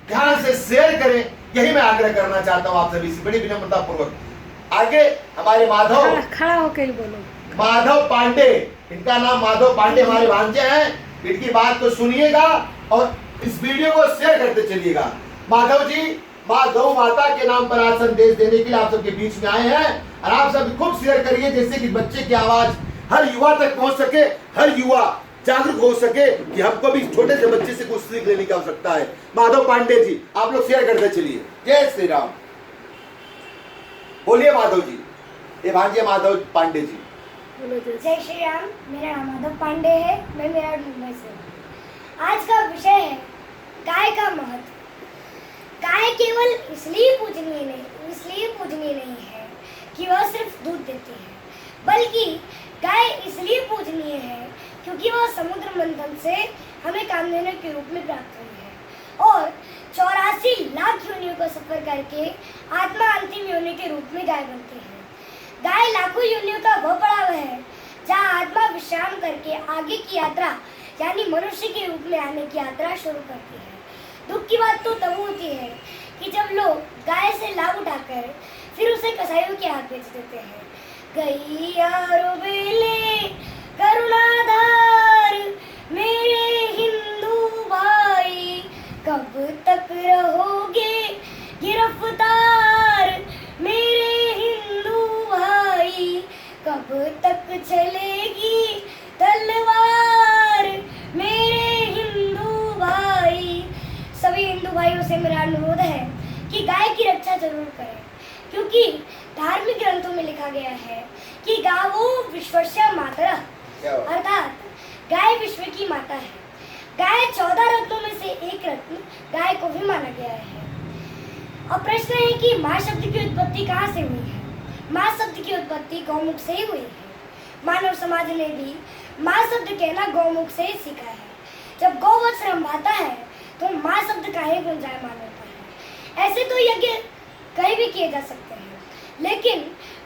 ध्यान से शेयर करें, यही मैं आग्रह करना चाहता हूँ आप सभी से बड़ी विनम्रता पूर्वक। आगे हमारे माधव, खड़ा होकर बोलो। माधव पांडे, इनका नाम माधव पांडे, हमारे भांजे हैं। इनकी बात को सुनिएगा और इस वीडियो को शेयर करते चलिएगा। माधव जी माँ गौ माता के नाम पर आज संदेश देने के लिए आप सबके बीच में आए हैं और आप सब खूब शेयर करिए, जिससे कि बच्चे की आवाज हर युवा तक पहुंच सके, हर युवा जागरूक हो सके कि हमको भी छोटे से बच्चे से कुछ सीख लेने की आवश्यकता है। माधव पांडे जी आप लोग शेयर करते चलिए। जय श्री राम, बोलिए माधव जी। ये भांजे माधव पांडे जी। जय श्री राम, मेरा नाम माधव पांडे है, मैं मेरठ मुंबई से हूँ। आज का विषय है गाय का महत्व। गाय केवल इसलिए पूजनीय नहीं है कि वह सिर्फ दूध देती है, बल्कि गाय इसलिए पूजनीय है क्योंकि वह समुद्र मंथन से हमें कामधेनु के रूप में प्राप्त हुई है और 84 लाख योनियों का सफर करके आत्मा अंतिम योनि के रूप में गाय बनती है। गाय लाखों योनियों का वह पड़ाव है जहाँ आत्मा विश्राम करके आगे की यात्रा यानी मनुष्य के रूप में आने की यात्रा शुरू करती है। दुख की बात तो तब होती है कि जब लोग गाय से लाभ उठाकर फिर उसे कसाईयों के हाथ बेच देते हैं। गैया रोबेले करुणाधार मेरे हिंदू भाई, कब तक रहोगे गिरफ्तार मेरे हिंदू भाई, कब तक चलेगी तलवार मेरे हिंदू भाई। सभी हिंदू भाइयों से मेरा अनुरोध है कि गाय की रक्षा जरूर करें, क्योंकि धार्मिक ग्रंथों में लिखा गया है कि गावो विश्वस्य मातरः, अर्थात गाय विश्व की माता है। गाय 14 रत्नों में से एक रत्न गाय को भी माना गया है। अब प्रश्न है कि माँ शब्द की उत्पत्ति कहाँ से हुई है? माँ शब्द की उत्पत्ति गौमुख से ही हुई है। मानव समाज ने भी माँ शब्द कहना गौमुख से ही सीखा है। जब गौवत्स रंभाता है तो माँ शब्द का ही गुंजायमान होता है। ऐसे तो यज्ञ कहीं भी किए जा सकते हैं, लेकिन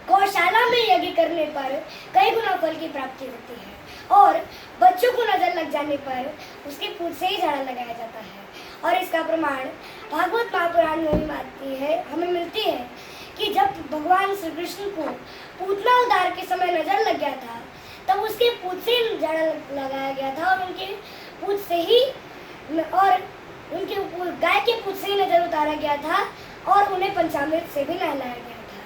गौशाला में यज्ञ करने पर कई गुना फल की प्राप्ति होती है और बच्चों को नजर लग जाने पर उसके पूंछ से ही झाड़ा लगाया जाता है। और इसका प्रमाण भागवत महापुराण में भी हमें मिलती है कि जब भगवान श्री कृष्ण को पूतना उद्धार के समय नजर लग गया था, तब उसके पूंछ से झाड़ा लगाया गया था और उनके पूंछ से ही उनके गाय के पूंछ से ही नजर उतारा गया था और उन्हें पंचामृत से भी नहलाया गया था।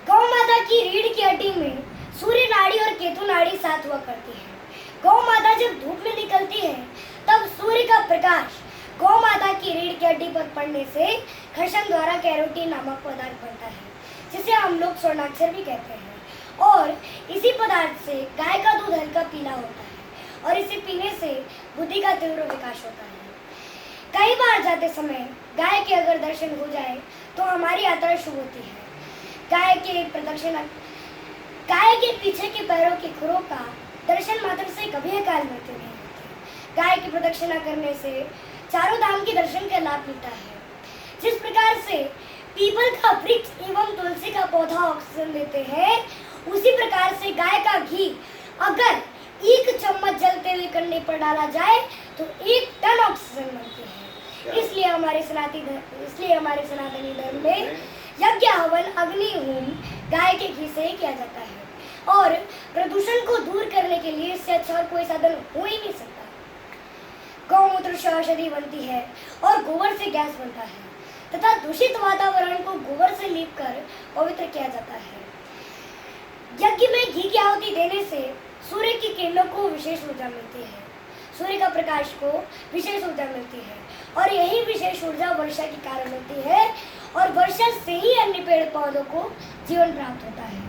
गौ माता की रीढ़ की हड्डी में सूर्य नाड़ी और केतु नाड़ी साथ हुआ करती है। गौ माता जब धूप में निकलती है तब सूर्य का प्रकाश गौ माता की रीढ़ की हड्डी पर पड़ने से घर्षण द्वारा कैरोटीन नामक पदार्थ बनता है, जिसे हम लोग स्वर्णाक्षर भी कहते हैं। और इसी पदार्थ से गाय का दूध हल्का पीला होता है और इसे पीने से बुद्धि का तीव्र विकास होता है। कई बार जाते समय गाय के अगर दर्शन हो जाए तो हमारी यात्रा शुभ होती है। गाय के पीछे के पैरों के खुरों का दर्शन मात्र से कभी अकाल मृत्यु नहीं होती। गाय की प्रदक्षिणा करने से चारों धाम के दर्शन का लाभ मिलता है। जिस प्रकार से पीपल का वृक्ष एवं तुलसी का पौधा ऑक्सीजन देते हैं, उसी प्रकार से गाय का घी अगर 1 चम्मच जलते हुए कंडे पर डाला जाए तो 1 टन ऑक्सीजन मिलती है। इसलिए हमारे सनातनी धर्म में यज्ञ हवन अग्नि होम गाय के घी से ही किया जाता है और प्रदूषण को दूर करने के लिए इससे अच्छा और कोई साधन हो ही नहीं सकता। गौमूत्र से औषधि बनती है और गोबर से गैस बनता है तथा दूषित वातावरण को गोबर से लीप कर पवित्र किया जाता है। यज्ञ में घी की आहुति देने से सूर्य की किरणों को विशेष ऊर्जा मिलती है, सूर्य का प्रकाश को विशेष ऊर्जा मिलती है और यही विशेष ऊर्जा वर्षा के कारण होती है और वर्षा से ही अन्य पेड़ पौधों को जीवन प्राप्त होता है।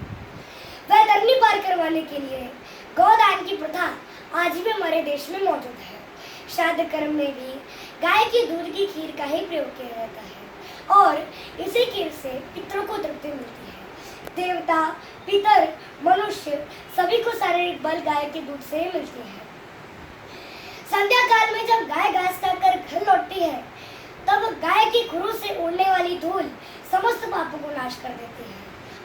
वैतरणी पार करवाने के लिए गौदान की प्रथा आज भी हमारे देश में मौजूद है। श्राद्ध कर्म में भी गाय के दूध की खीर का ही प्रयोग किया जाता है और इसी खीर से पितरों को तृप्ति मिलती है। देवता, पितर, मनुष्य सभी को शारीरिक बल गाय के दूध से ही मिलती है। संध्या काल में जब गाय घास खाकर घर लौटती है, तब गाय के खुरों से उड़ने वाली धूल समस्त पापों को नाश कर देती है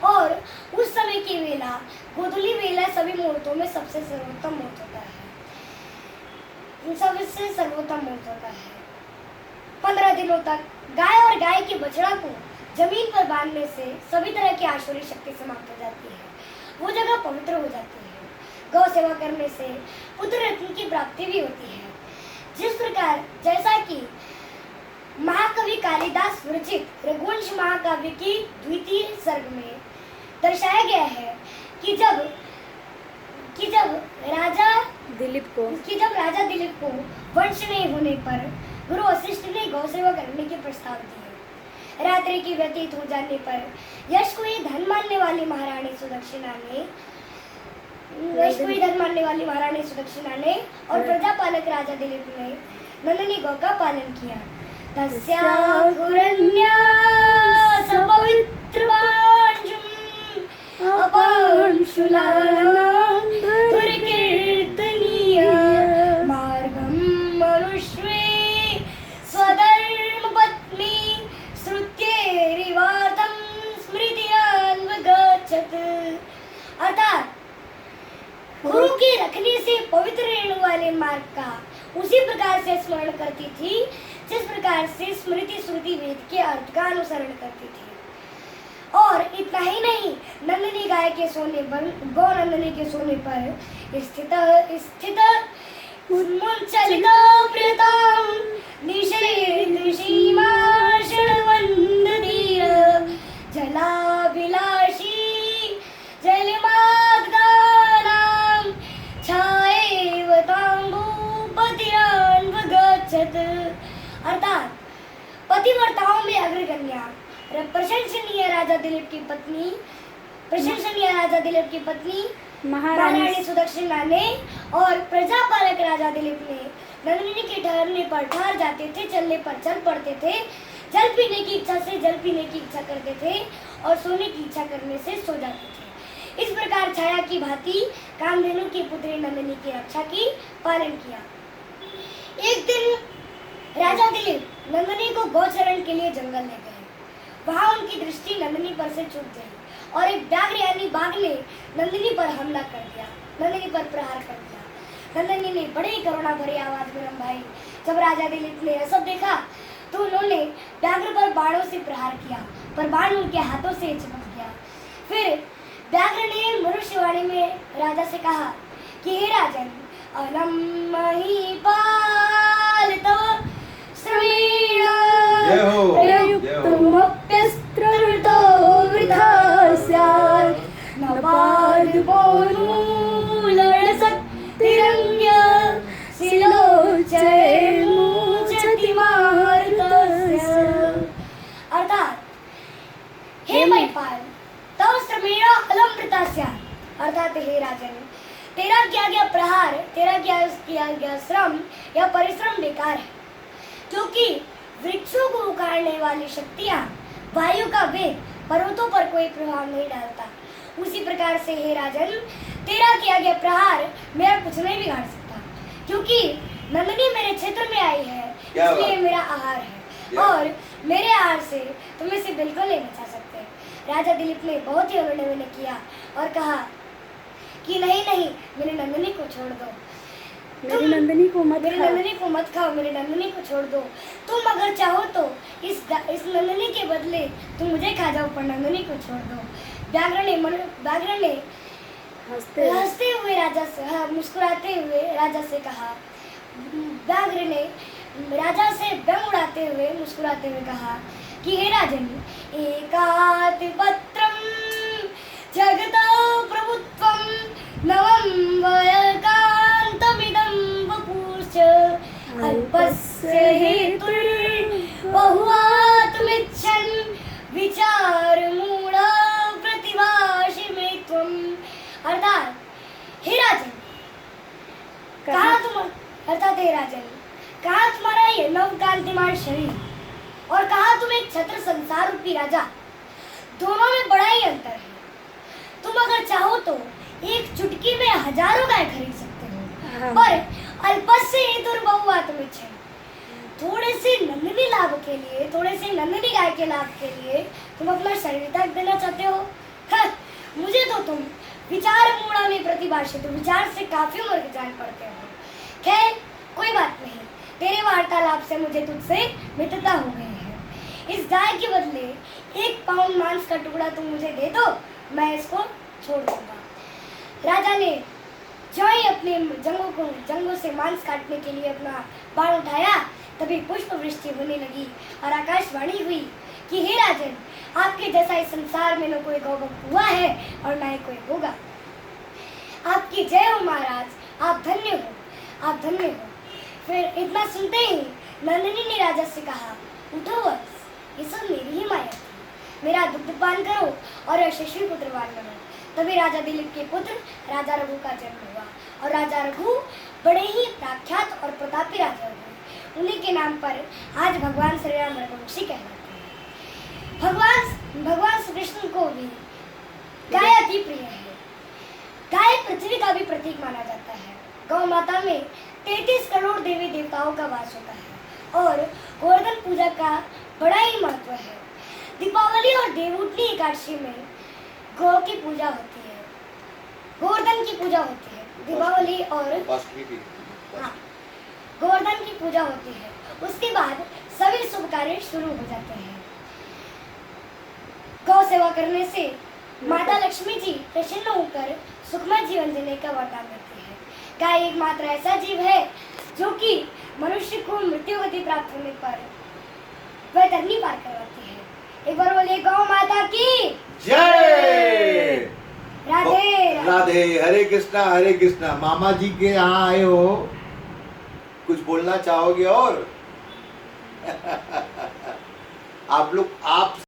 और उस समय की वेला गोधूली वेला सभी मुहूर्तों में सबसे सर्वोत्तम मुहूर्त होता है। दिनों तक गाय और गाय के बछड़ा को जमीन पर बांधने से सभी तरह की आसुरी शक्ति समाप्त हो जाती है, वो जगह पवित्र हो जाती है। गौ सेवा करने से पुत्र रत्न की प्राप्ति भी होती है। जिस प्रकार जैसा कि महाकवि कालिदास विरचित रघुवंश महाकाव्य की द्वितीय सर्ग में दर्शाया गया है कि जब राजा दिलीप को वंश नहीं होने पर गुरु वशिष्ठ ने गौ सेवा करने के प्रस्ताव दिए। रात्रि की व्यतीत हो जाने पर यश को ही धन मानने वाली महारानी सुदक्षिणा ने और प्रजापालक राजा दिलीप ने नंदिनी गौ का पालन किया। तस्याहुरन्या सपवित्रवांजुम् अपांशुलानां दुर्कीर्तनीय मार्गं मनुष्ये स्वधर्मपत्नी श्रुत्यैरिवातं स्मृतिरान्वगच्छत्। अर्थात गुरु की रखनी से पवित्र रेणु वाले मार्ग का उसी प्रकार से स्मरण करती थी जिस प्रकार से स्मृति श्रुति वेद के अर्थ का अनुसरण करती थी। और इतना ही नहीं, नंदिनी गाय के सोने पर गौ नंदिनी के सोने पर स्थित मुंचलिका प्रियतां निशीमाशणवन्दनीय जलाभिलाषी जलमार्गानां छायेव ताम्बूपतिरान्वगच्छत्। अर्थात पतिव्रताओं में अग्रगण्या प्रशंसनीय राजा दिलीप की पत्नी महारानी सुदक्षिणा ने और प्रजापालक राजा दिलीप ने नंदिनी के ठहरने पर ठहर जाते थे, चलने पर चल पड़ते थे, जल पीने की इच्छा से जल पीने की इच्छा करते थे और सोने की इच्छा करने से सो जाते थे। इस प्रकार छाया की भांति कामधेनु की पुत्री नंदिनी की रक्षा की पालन किया। एक दिन राजा दिलीप नंदिनी को गौचरण के लिए जंगल ले गए। वहां उनकी दृष्टि नंदिनी पर से चूक गई और एक व्याघ्र यानी बाघ ने नंदिनी पर हमला कर दिया, नंदिनी पर प्रहार कर दिया। नंदिनी ने बड़े ही करुणा भरी आवाज में रंभाई। जब राजा दिलीप ने यह सब देखा तो उन्होंने व्याघ्र पर बाणों से प्रहार किया, पर बाण उनके हाथों से चिपक गया। फिर व्याघ्र ने मनुष्यवाणी में राजा से कहा कि हे राजन, अलं महीपाल तव श्रमेण प्रयुक्तमप्यस्त्रवृतो वृथा स्यात् न पादपोन्मूलनशक्तिरन्य शिलोचयन्मुचति मारुतस्य। अर्थात हे महिपाल, तव श्रमेण अलम वृथा स्यात्, अर्थात हे राजन, तेरा किया गया प्रहार, तेरा किया गया श्रम या परिश्रम बेकार है, क्योंकि वृक्षों को उखाड़ने वाली शक्तियां, वायु का वेग पर्वतों पर कोई प्रभाव नहीं डालता। उसी प्रकार से हे राजन, तेरा किया गया प्रहार मेरा कुछ नहीं बिगाड़ सकता, क्योंकि नंदिनी मेरे क्षेत्र में आई है, इसलिए मेरा आहार है और मेरे आहार से तुम इसे बिल्कुल नहीं बचा सकते। राजा दिलीप ने बहुत ही अभिनय किया और कहा कि नहीं, मेरी नंदिनी को छोड़ दो, मेरी नंदिनी को मत खाओ, मेरी नंदिनी को छोड़ दो। तुम अगर चाहो तो इस नंदिनी के बदले तुम मुझे खा जाओ, पर नंदिनी को छोड़ दो। व्याघ्र ने हंसते हुए मुस्कुराते हुए राजा से कहा। व्याघ्र ने राजा से व्यंग उड़ाते हुए मुस्कुराते हुए कहा कि हे राजन, एकात पत्रम जगतो प्रभुत्वम नवम वयकांतमिदं वपुश्च अल्पस्य हेतुर्बहुआत्मिच्छन् विचारमूढा प्रतिभाषि मे त्वम्। अर्थात हे राजन, कहा तुम्हारा ये नवकांतिमान शरीर और कहा तुम एक छत्र संसार रूपी राजा, दोनों में बड़ा ही अंतर है। तुम अगर चाहो तो एक चुटकी में हजारों गाय खरीद सकते हो, पर अल्पस्य हेतुर्बहुआत्मिच्छन्, थोड़े से नंदिनी लाभ के लिए, थोड़े से नंदिनी गाय के लाभ के लिए तुम अपना शरीर त्याग देना चाहते हो। मुझे तो तुम विचार मूढ़ा में प्रतिभाषित, विचार से काफी उम्र जान पड़ते हो। खैर कोई बात नहीं, तेरे वार्तालाप से मुझे तुझसे मित्रता हो गई है। इस गाय के बदले 1 पाउंड मांस का टुकड़ा तुम मुझे दे दो, मैं इसको छोड़ दूंगा। राजा ने जो ही अपने जंगों से मांस काटने के लिए अपना बाण उठाया, तभी पुष्प वृष्टि होने लगी और आकाशवाणी हुई कि हे राजन, आपके जैसा इस संसार में न कोई गौभक्त हुआ है और न ही कोई होगा। आपकी जय हो महाराज, आप धन्य हो, आप धन्य हो। फिर इतना सुनते ही नंदिनी ने राजा से कहा, उठो वत्स, ये सब मेरी ही माया थी। मेरा दुग्धपान करो और यशस्वी पुत्रवान बनो। तभी राजा दिलीप के पुत्र राजा रघु का जन्म हुआ और राजा रघु बड़े ही प्रख्यात और प्रतापी राजा हुए। उन्हीं के नाम पर आज भगवान श्री राम रघुवंशी कहलाते हैं। भगवान श्री कृष्ण को भी गाय अति प्रिय है। गाय पृथ्वी का भी प्रतीक माना जाता है। गौ माता में 33 करोड़ देवी देवताओं का वास होता है और गोवर्धन पूजा का बड़ा ही महत्व है। दीपावली और देवउठनी एकादशी में गौ की पूजा होती है, गोवर्धन की पूजा होती है। दीपावली और हाँ, गोवर्धन की पूजा होती है। उसके बाद सभी शुभ कार्य शुरू हो जाते हैं। गौ सेवा करने से माता लक्ष्मी जी प्रसन्न होकर सुखमय जीवन जीने का वरदान देती है। गाय एकमात्र ऐसा जीव है जो कि मनुष्य को मृत्यु गति प्राप्त होने पर वह तरनी पार करवाती है। एक बार बोलिए गौ माता की जय। राधे राधे। हरे कृष्णा। मामा जी के यहाँ आए हो, कुछ बोलना चाहोगे? और आप लोग आप